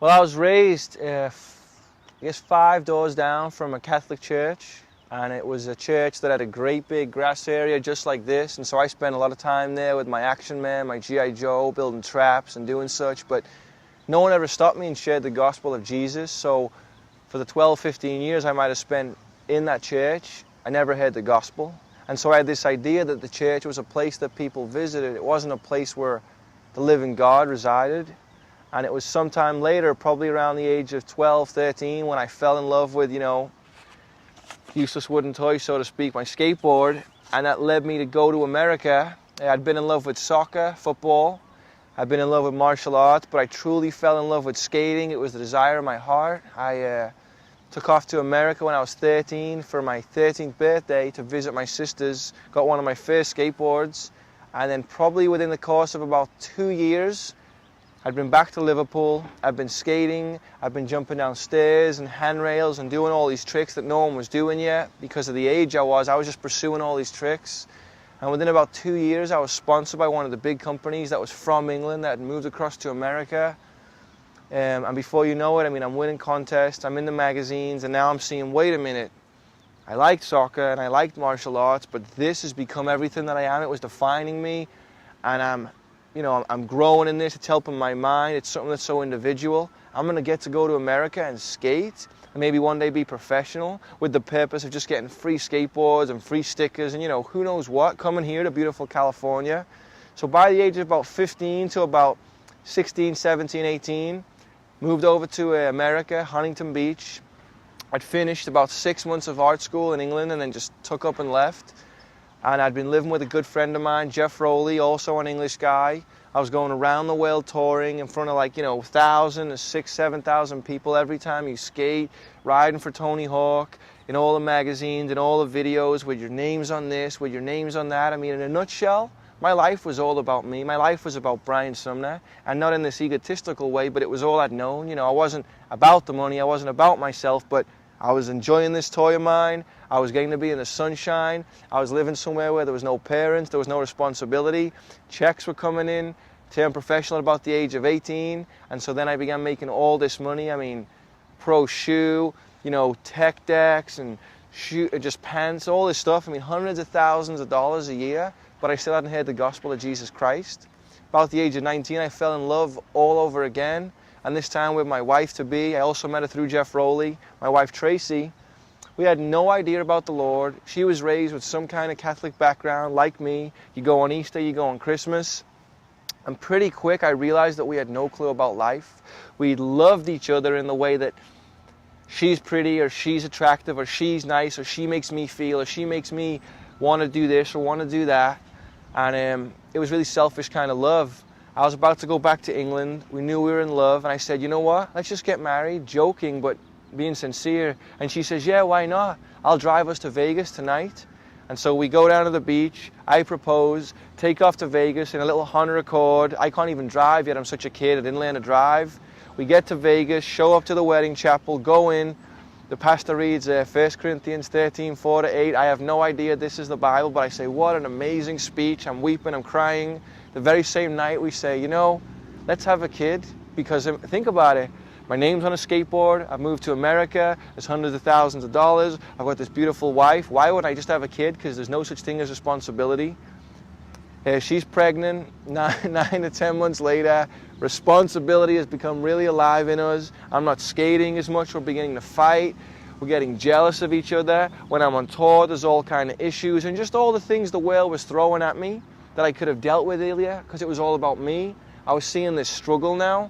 Well, I was raised, I guess, 5 doors down from a Catholic church, and it was a church that had a great big grass area just like this, and so I spent a lot of time there with my action man, my G.I. Joe, building traps and doing such, but no one ever stopped me and shared the gospel of Jesus. So for the 12, 15 years I might have spent in that church, I never heard the gospel. And so I had this idea that the church was a place that people visited. It wasn't a place where the living God resided. And it was sometime later, probably around the age of 12, 13, when I fell in love with, useless wooden toy, so to speak, my skateboard. And that led me to go to America. I'd been in love with soccer, football. I'd been in love with martial arts, but I truly fell in love with skating. It was the desire of my heart. I took off to America when I was 13 for my 13th birthday to visit my sisters. Got one of my first skateboards. And then probably within the course of about 2 years, I'd been back to Liverpool, I'd been skating, I'd been jumping down stairs and handrails and doing all these tricks that no one was doing yet. Because of the age I was just pursuing all these tricks. And within about 2 years, I was sponsored by one of the big companies that was from England that had moved across to America. And before you know it, I'm winning contests, I'm in the magazines, and now I'm seeing, wait a minute, I liked soccer and I liked martial arts, but this has become everything that I am. It was defining me, and I'm growing in this. It's helping my mind. It's something that's so individual. I'm going to get to go to America and skate and maybe one day be professional with the purpose of just getting free skateboards and free stickers and, who knows what, coming here to beautiful California. So by the age of about 15 to about 16, 17, 18, moved over to America, Huntington Beach. I'd finished about 6 months of art school in England and then just took up and left. And I'd been living with a good friend of mine, Jeff Rowley, also an English guy. I was going around the world touring in front of 1,000 to 6,000, 7,000 people every time you skate, riding for Tony Hawk, in all the magazines and all the videos with your names on this, with your names on that. In a nutshell, my life was all about me. My life was about Brian Sumner, and not in this egotistical way, but it was all I'd known. I wasn't about the money, I wasn't about myself, but I was enjoying this toy of mine. I was getting to be in the sunshine. I was living somewhere where there was no parents, there was no responsibility. Checks were coming in. Turned professional at about the age of 18. And so then I began making all this money. Pro shoe, tech decks and just pants, all this stuff. Hundreds of thousands of dollars a year, but I still hadn't heard the gospel of Jesus Christ. About the age of 19, I fell in love all over again. And this time with my wife-to-be. I also met her through Jeff Rowley, my wife Tracy. We had no idea about the Lord. She was raised with some kind of Catholic background, like me. You go on Easter, you go on Christmas. And pretty quick, I realized that we had no clue about life. We loved each other in the way that she's pretty, or she's attractive, or she's nice, or she makes me feel, or she makes me want to do this or want to do that. And it was really selfish kind of love. I was about to go back to England. We knew we were in love, and I said, you know what? Let's just get married, joking, but being sincere. And she says, yeah, why not? I'll drive us to Vegas tonight. And so we go down to the beach, I propose, take off to Vegas in a little Honda Accord. I can't even drive yet, I'm such a kid, I didn't learn to drive. We get to Vegas, show up to the wedding chapel, go in. The pastor reads 1 Corinthians 13, 4-8. I have no idea this is the Bible, but I say, what an amazing speech. I'm weeping, I'm crying. The very same night we say, let's have a kid, because think about it. My name's on a skateboard, I've moved to America, there's hundreds of thousands of dollars, I've got this beautiful wife. Why wouldn't I just have a kid? Because there's no such thing as responsibility. She's pregnant, 9 to 10 months later. Responsibility has become really alive in us. I'm not skating as much, we're beginning to fight. We're getting jealous of each other. When I'm on tour, there's all kind of issues, and just all the things the world was throwing at me that I could have dealt with earlier, because it was all about me. I was seeing this struggle now.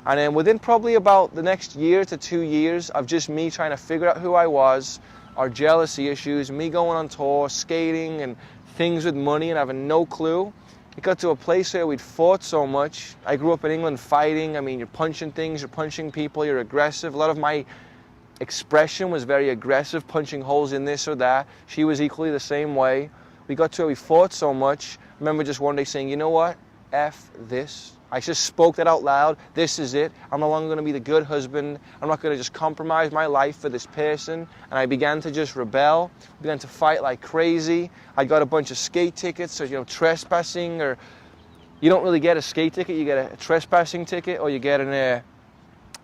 And then within probably about the next year to 2 years of just me trying to figure out who I was, our jealousy issues, me going on tour, skating, and things with money and having no clue, it got to a place where we'd fought so much. I grew up in England fighting. You're punching things, you're punching people, you're aggressive. A lot of my expression was very aggressive, punching holes in this or that. She was equally the same way. We got to where we fought so much. I remember just one day saying, you know what? F this. I just spoke that out loud. This is it. I'm no longer going to be the good husband. I'm not going to just compromise my life for this person. And I began to just rebel. Began to fight like crazy. I got a bunch of skate tickets, so trespassing, or you don't really get a skate ticket. You get a trespassing ticket, or you get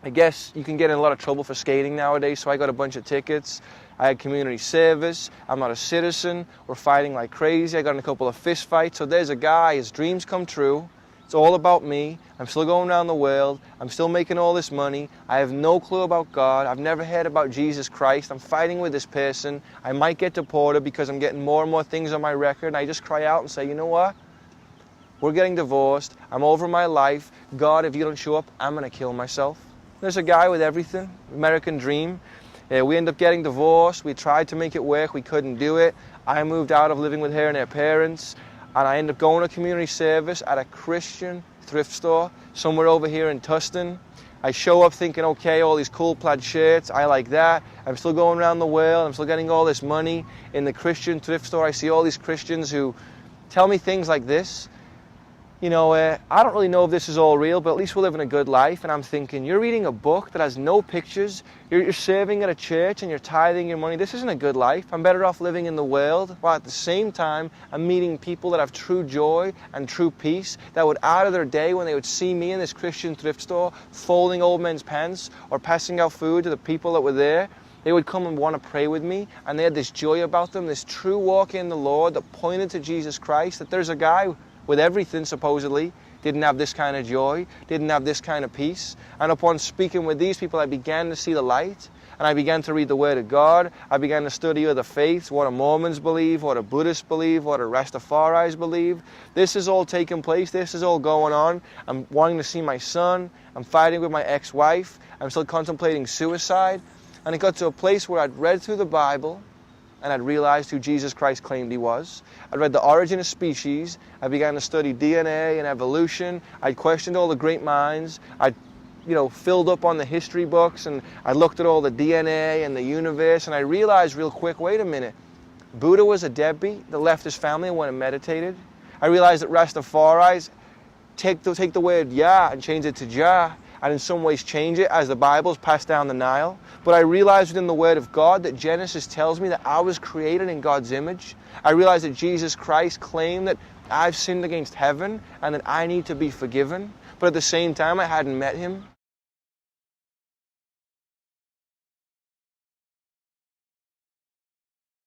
I guess you can get in a lot of trouble for skating nowadays, so I got a bunch of tickets. I had community service. I'm not a citizen. We're fighting like crazy. I got in a couple of fist fights. So there's a guy, his dreams come true. It's all about me. I'm still going around the world. I'm still making all this money. I have no clue about God. I've never heard about Jesus Christ. I'm fighting with this person. I might get deported because I'm getting more and more things on my record. And I just cry out and say, you know what? We're getting divorced. I'm over my life. God, if you don't show up, I'm going to kill myself. There's a guy with everything, American dream. We ended up getting divorced. We tried to make it work. We couldn't do it. I moved out of living with her and her parents, and I ended up going to community service at a Christian thrift store somewhere over here in Tustin. I show up thinking, okay, all these cool plaid shirts, I like that. I'm still going around the world. I'm still getting all this money. In the Christian thrift store, I see all these Christians who tell me things like this. You know, I don't really know if this is all real, but at least we're living a good life. And I'm thinking, you're reading a book that has no pictures. You're serving at a church and you're tithing your money. This isn't a good life. I'm better off living in the world. While at the same time, I'm meeting people that have true joy and true peace that would out of their day when they would see me in this Christian thrift store folding old men's pants or passing out food to the people that were there. They would come and want to pray with me, and they had this joy about them, this true walk in the Lord that pointed to Jesus Christ, that there's a guy with everything, supposedly, didn't have this kind of joy, didn't have this kind of peace. And upon speaking with these people, I began to see the light, and I began to read the Word of God. I began to study other faiths, what the Mormons believe, what the Buddhists believe, what the Rastafaris believe. This is all taking place. This is all going on. I'm wanting to see my son. I'm fighting with my ex-wife. I'm still contemplating suicide. And it got to a place where I'd read through the Bible, and I'd realized who Jesus Christ claimed he was. I'd read The Origin of Species. I began to study DNA and evolution. I'd questioned all the great minds. I'd filled up on the history books, and I looked at all the DNA and the universe, and I realized real quick, wait a minute, Buddha was a deadbeat that left his family and went and meditated. I realized that Rastafaris take the word Yah and change it to Jah, and in some ways change it as the Bible's passed down the Nile. But I realized within the Word of God that Genesis tells me that I was created in God's image. I realized that Jesus Christ claimed that I've sinned against heaven and that I need to be forgiven. But at the same time, I hadn't met him.